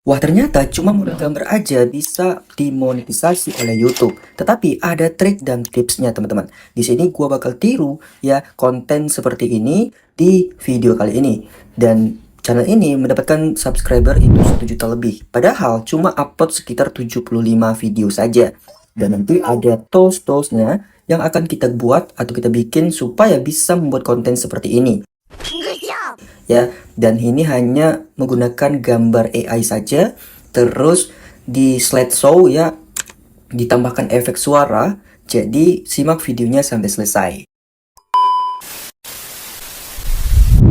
Wah, ternyata cuma modal gambar aja bisa dimonetisasi oleh YouTube. Tetapi ada trik dan tipsnya, teman-teman. Di sini gua bakal tiru ya konten seperti ini di video kali ini. Dan channel ini mendapatkan subscriber itu 1 juta lebih. Padahal cuma upload sekitar 75 video saja. Dan nanti ada tools-toolsnya yang akan kita buat atau kita bikin supaya bisa membuat konten seperti ini ya. Dan ini hanya menggunakan gambar AI saja, terus di slideshow ya ditambahkan efek suara. Jadi simak videonya sampai selesai.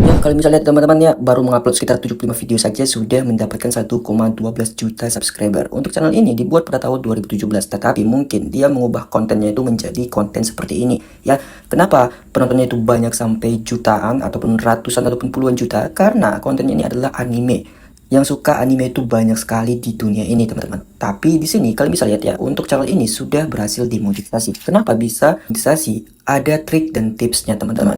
Ya, kalau misalnya teman-teman ya baru mengupload sekitar 75 video saja sudah mendapatkan 1,12 juta subscriber. Untuk channel ini dibuat pada tahun 2017, tetapi mungkin dia mengubah kontennya itu menjadi konten seperti ini. Ya, kenapa penontonnya itu banyak sampai jutaan ataupun ratusan ataupun puluhan juta? Karena kontennya ini adalah anime. Yang suka anime itu banyak sekali di dunia ini, teman-teman. Tapi di sini kalian bisa lihat ya, untuk channel ini sudah berhasil dimonetisasi. Kenapa bisa dimonetisasi? Ada trik dan tipsnya, teman-teman.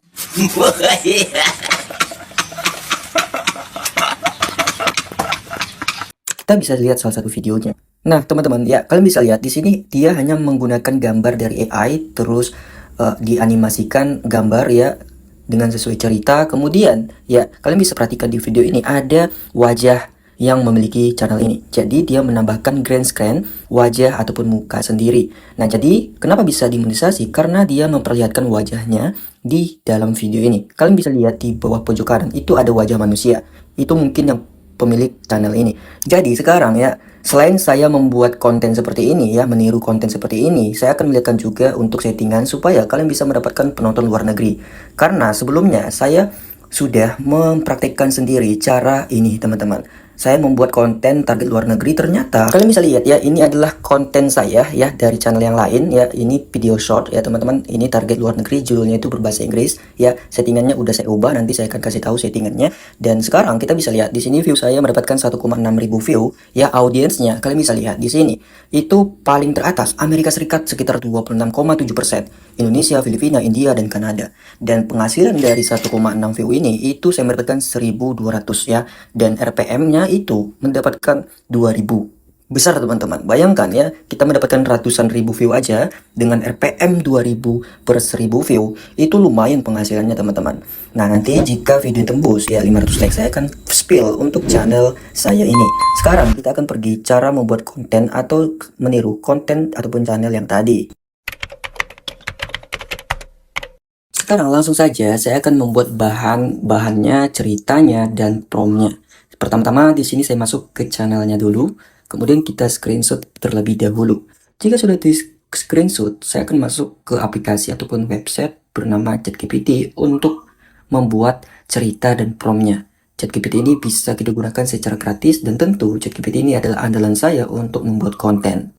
Kita bisa lihat salah satu videonya. Nah, teman-teman, ya kalian bisa lihat di sini dia hanya menggunakan gambar dari AI, terus dianimasikan gambar ya dengan sesuai cerita. Kemudian ya kalian bisa perhatikan di video ini ada wajah yang memiliki channel ini. Jadi dia menambahkan green screen wajah ataupun muka sendiri. Nah, jadi kenapa bisa dimonetisasi? Karena dia memperlihatkan wajahnya di dalam video ini. Kalian bisa lihat di bawah pojok kanan itu ada wajah manusia. Itu mungkin yang pemilik channel ini. Jadi sekarang ya, selain saya membuat konten seperti ini ya, meniru konten seperti ini, saya akan melihatkan juga untuk settingan supaya kalian bisa mendapatkan penonton luar negeri. Karena sebelumnya saya sudah mempraktikkan sendiri cara ini, teman-teman. Saya membuat konten target luar negeri, ternyata kalian bisa lihat ya, ini adalah konten saya ya dari channel yang lain ya. Ini video short ya, teman-teman. Ini target luar negeri, judulnya itu berbahasa Inggris ya. Settingannya udah saya ubah, nanti saya akan kasih tahu settingannya. Dan sekarang kita bisa lihat di sini view saya mendapatkan 1,6 ribu view ya. Audiensnya kalian bisa lihat di sini itu paling teratas Amerika Serikat sekitar 26,7%, Indonesia, Filipina, India, dan Kanada. Dan penghasilan dari 1,6 view ini itu saya mendapatkan 1.200 ya. Dan RPM-nya itu mendapatkan 2000. Besar, teman-teman. Bayangkan ya, kita mendapatkan ratusan ribu view aja dengan RPM 2000 per 1000 view. Itu lumayan penghasilannya, teman-teman. Nah, nanti jika video tembus ya 500 like, saya akan spill untuk channel saya ini. Sekarang kita akan pergi cara membuat konten atau meniru konten ataupun channel yang tadi. Sekarang langsung saja saya akan membuat bahannya, ceritanya, dan promnya. Pertama-tama di sini saya masuk ke channelnya dulu, kemudian kita screenshot terlebih dahulu. Jika sudah di screenshot, saya akan masuk ke aplikasi ataupun website bernama ChatGPT untuk membuat cerita dan promnya. ChatGPT ini bisa kita gunakan secara gratis, dan tentu ChatGPT ini adalah andalan saya untuk membuat konten.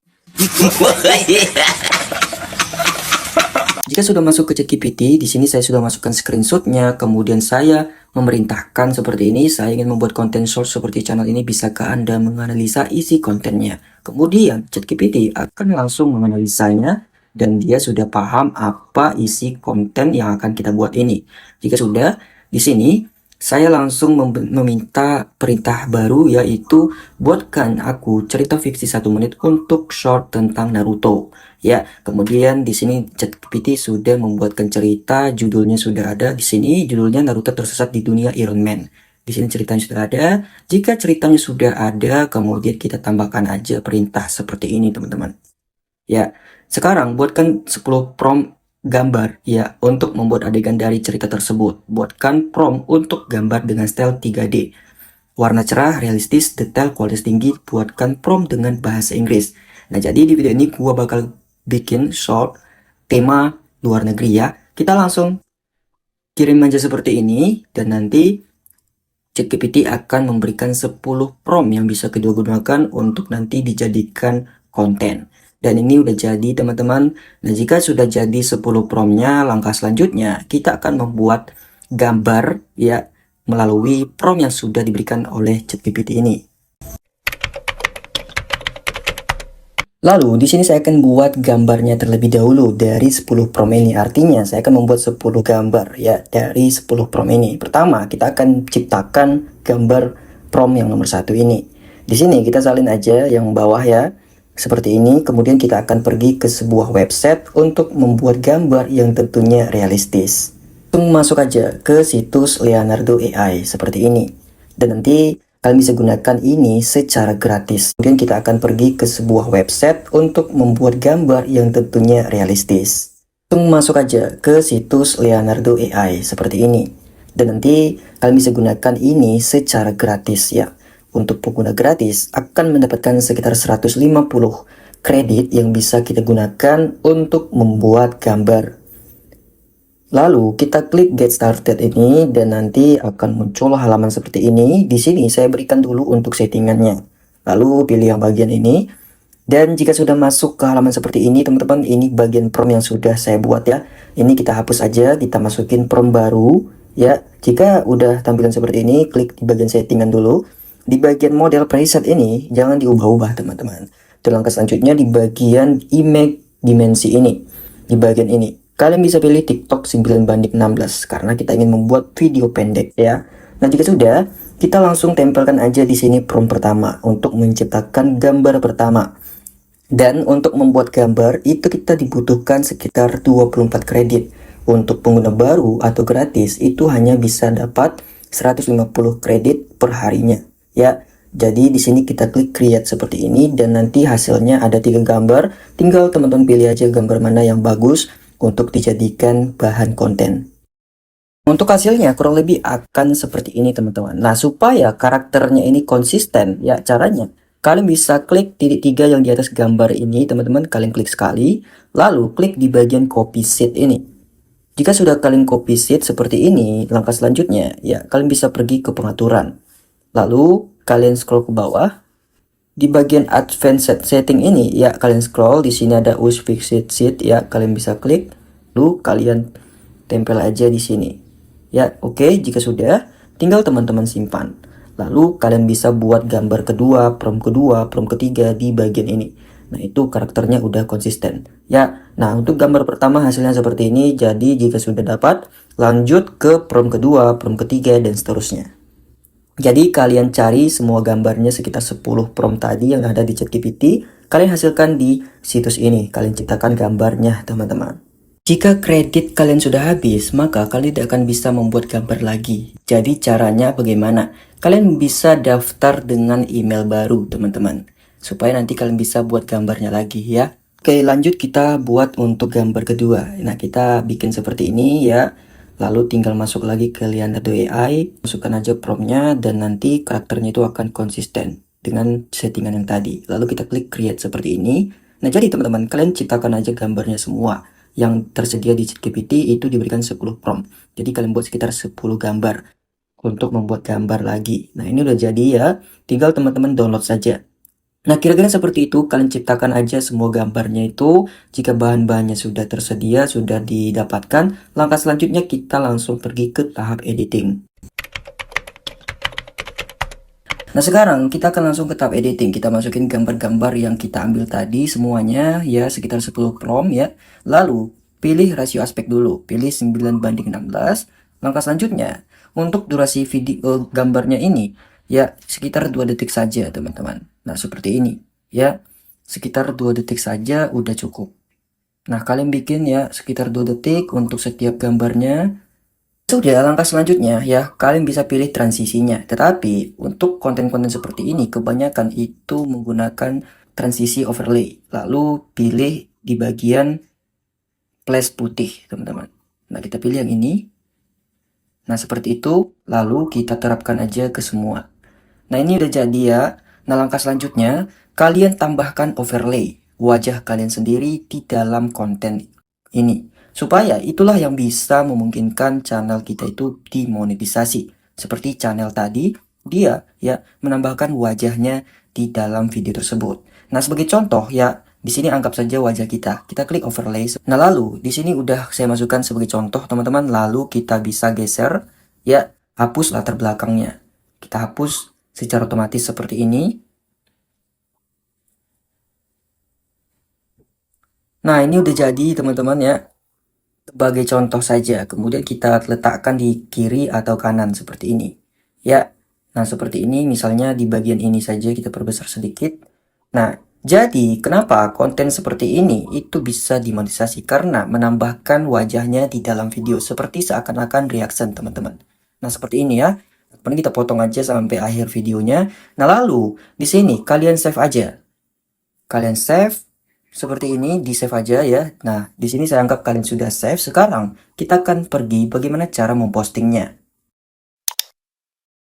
Jika sudah masuk ke ChatGPT, di sini saya sudah masukkan screenshotnya, kemudian saya memerintahkan seperti ini, saya ingin membuat konten short seperti channel ini, bisakah Anda menganalisa isi kontennya? Kemudian ChatGPT akan langsung menganalisanya, dan dia sudah paham apa isi konten yang akan kita buat ini. Jika sudah, di sini saya langsung meminta perintah baru, yaitu buatkan aku cerita fiksi 1 menit untuk short tentang Naruto. Ya, kemudian di sini ChatGPT sudah membuatkan cerita, judulnya sudah ada di sini, judulnya Naruto tersesat di dunia Iron Man. Di sini ceritanya sudah ada. Jika ceritanya sudah ada, kemudian kita tambahkan aja perintah seperti ini, teman-teman. Ya, sekarang buatkan 10 prompt gambar ya untuk membuat adegan dari cerita tersebut. Buatkan prompt untuk gambar dengan style 3D. Warna cerah, realistis, detail, kualitas tinggi. Buatkan prompt dengan bahasa Inggris. Nah, jadi di video ini gua bakal bikin short tema luar negeri ya. Kita langsung kirim aja seperti ini, dan nanti ChatGPT akan memberikan 10 prompt yang bisa kita gunakan untuk nanti dijadikan konten. Dan ini udah jadi, teman-teman. Nah, jika sudah jadi 10 promptnya, langkah selanjutnya kita akan membuat gambar ya melalui prompt yang sudah diberikan oleh ChatGPT ini. Lalu di sini saya akan buat gambarnya terlebih dahulu dari 10 prompt ini. Artinya saya akan membuat 10 gambar ya dari 10 prompt ini. Pertama, kita akan ciptakan gambar prompt yang nomor 1 ini. Di sini kita salin aja yang bawah ya, seperti ini. Kemudian kita akan pergi ke sebuah website untuk membuat gambar yang tentunya realistis. Langsung masuk aja ke situs Leonardo AI seperti ini. Dan nanti kalian bisa gunakan ini secara gratis. Kemudian kita akan pergi ke sebuah website untuk membuat gambar yang tentunya realistis. Langsung masuk aja ke situs Leonardo AI seperti ini. Dan nanti kalian bisa gunakan ini secara gratis ya. Untuk pengguna gratis akan mendapatkan sekitar 150 kredit yang bisa kita gunakan untuk membuat gambar. Lalu kita klik Get Started ini dan nanti akan muncul halaman seperti ini. Di sini saya berikan dulu untuk settingannya. Lalu pilih yang bagian ini. Dan jika sudah masuk ke halaman seperti ini, teman-teman, ini bagian prompt yang sudah saya buat ya. Ini kita hapus aja, kita masukin prompt baru ya. Jika udah tampilan seperti ini, klik di bagian settingan dulu. Di bagian model preset ini jangan diubah-ubah, teman-teman. Dan langkah selanjutnya di bagian image dimensi ini. Di bagian ini kalian bisa pilih TikTok 9:16 karena kita ingin membuat video pendek ya. Nah, jika sudah, kita langsung tempelkan aja di sini prompt pertama untuk menciptakan gambar pertama. Dan untuk membuat gambar itu kita dibutuhkan sekitar 24 kredit. Untuk pengguna baru atau gratis itu hanya bisa dapat 150 kredit per harinya ya. Jadi di sini kita klik create seperti ini dan nanti hasilnya ada 3 gambar. Tinggal teman-teman pilih aja gambar mana yang bagus untuk dijadikan bahan konten. Untuk hasilnya kurang lebih akan seperti ini, teman-teman. Nah, supaya karakternya ini konsisten ya, caranya kalian bisa klik titik 3 yang di atas gambar ini, teman-teman. Kalian klik sekali, lalu klik di bagian copy sheet ini. Jika sudah kalian copy sheet seperti ini, langkah selanjutnya ya kalian bisa pergi ke pengaturan. Lalu kalian scroll ke bawah. Di bagian advanced setting ini ya kalian scroll, di sini ada use fixed sheet ya, kalian bisa klik. Lalu kalian tempel aja di sini. Ya, oke, jika sudah, tinggal teman-teman simpan. Lalu kalian bisa buat gambar kedua, prompt ketiga di bagian ini. Nah, itu karakternya udah konsisten. Ya, nah untuk gambar pertama hasilnya seperti ini. Jadi jika sudah dapat, lanjut ke prompt kedua, prompt ketiga, dan seterusnya. Jadi kalian cari semua gambarnya sekitar 10 prompt tadi yang ada di ChatGPT. Kalian hasilkan di situs ini. Kalian ciptakan gambarnya, teman-teman. Jika kredit kalian sudah habis, maka kalian tidak akan bisa membuat gambar lagi. Jadi caranya bagaimana? Kalian bisa daftar dengan email baru, teman-teman. Supaya nanti kalian bisa buat gambarnya lagi ya. Oke, lanjut kita buat untuk gambar kedua. Nah, kita bikin seperti ini ya. Lalu tinggal masuk lagi ke Leonardo AI. Masukkan aja promptnya dan nanti karakternya itu akan konsisten dengan settingan yang tadi. Lalu kita klik create seperti ini. Nah, jadi teman-teman, kalian ciptakan aja gambarnya semua. Yang tersedia di ChatGPT itu diberikan 10 prompt. Jadi kalian buat sekitar 10 gambar untuk membuat gambar lagi. Nah, ini udah jadi ya. Tinggal teman-teman download saja. Nah, kira-kira seperti itu. Kalian ciptakan aja semua gambarnya itu. Jika bahan-bahannya sudah tersedia, sudah didapatkan, langkah selanjutnya kita langsung pergi ke tahap editing. Nah, sekarang kita akan langsung ke tab editing. Kita masukin gambar-gambar yang kita ambil tadi semuanya ya, sekitar 10 prompt ya. Lalu pilih rasio aspek dulu, pilih 9:16. Langkah selanjutnya untuk durasi video gambarnya ini ya sekitar 2 detik saja, teman-teman. Nah, seperti ini ya. Sekitar 2 detik saja udah cukup. Nah, kalian bikin ya sekitar 2 detik untuk setiap gambarnya. Sudah, langkah selanjutnya ya, kalian bisa pilih transisinya. Tetapi untuk konten-konten seperti ini kebanyakan itu menggunakan transisi overlay. Lalu pilih di bagian flash putih, teman-teman. Nah, kita pilih yang ini. Nah, seperti itu. Lalu kita terapkan aja ke semua. Nah, ini udah jadi ya. Nah, langkah selanjutnya kalian tambahkan overlay wajah kalian sendiri di dalam konten ini. Supaya itulah yang bisa memungkinkan channel kita itu dimonetisasi. Seperti channel tadi, dia ya menambahkan wajahnya di dalam video tersebut. Nah, sebagai contoh ya, di sini anggap saja wajah kita. Kita klik overlay. Nah, lalu di sini udah saya masukkan sebagai contoh, teman-teman. Lalu kita bisa geser ya, hapus latar belakangnya. Kita hapus secara otomatis seperti ini. Nah, ini udah jadi, teman-teman ya. Sebagai contoh saja, kemudian kita letakkan di kiri atau kanan seperti ini ya. Nah, seperti ini misalnya di bagian ini saja kita perbesar sedikit. Nah, jadi kenapa konten seperti ini itu bisa dimonetisasi? Karena menambahkan wajahnya di dalam video seperti seakan-akan reaction teman-teman. Nah, seperti ini ya. Kemudian kita potong aja sampai akhir videonya. Nah, lalu di sini kalian save aja. Kalian save seperti ini, di save aja ya. Nah, di sini saya anggap kalian sudah save. Sekarang kita akan pergi bagaimana cara mempostingnya.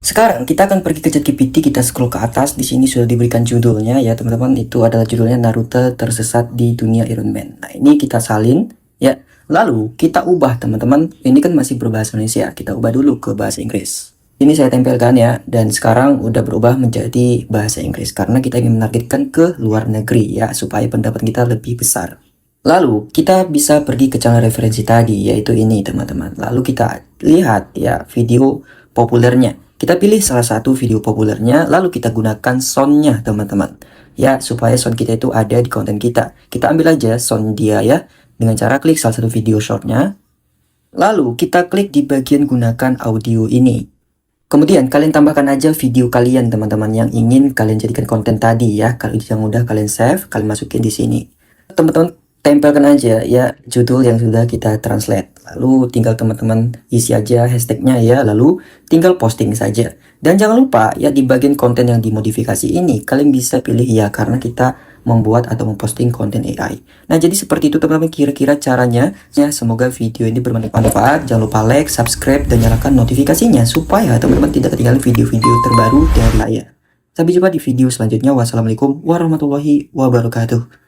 Sekarang kita akan pergi ke ChatGPT, kita scroll ke atas. Di sini sudah diberikan judulnya ya teman-teman. Itu adalah judulnya Naruto tersesat di dunia Iron Man. Nah, ini kita salin ya. Lalu kita ubah teman-teman. Ini kan masih berbahasa Indonesia. Kita ubah dulu ke bahasa Inggris. Ini saya tempelkan ya, dan sekarang udah berubah menjadi bahasa Inggris karena kita ingin menargetkan ke luar negeri ya, supaya pendapat kita lebih besar. Lalu kita bisa pergi ke channel referensi tadi, yaitu ini teman-teman. Lalu kita lihat ya video populernya. Kita pilih salah satu video populernya, lalu kita gunakan soundnya teman-teman. Ya, supaya sound kita itu ada di konten kita. Kita ambil aja sound dia ya, dengan cara klik salah satu video shortnya. Lalu kita klik di bagian gunakan audio ini. Kemudian kalian tambahkan aja video kalian teman-teman yang ingin kalian jadikan konten tadi ya. Kalau yang udah kalian save, kalian masukin di sini. Teman-teman tempelkan aja ya judul yang sudah kita translate. Lalu tinggal teman-teman isi aja hashtagnya ya. Lalu tinggal posting saja. Dan jangan lupa ya di bagian konten yang dimodifikasi ini kalian bisa pilih ya karena kita membuat atau memposting konten AI. Nah, jadi seperti itu teman-teman kira-kira caranya. Ya, semoga video ini bermanfaat. Jangan lupa like, subscribe, dan nyalakan notifikasinya supaya teman-teman tidak ketinggalan video-video terbaru dari saya. Sampai jumpa di video selanjutnya. Wassalamualaikum warahmatullahi wabarakatuh.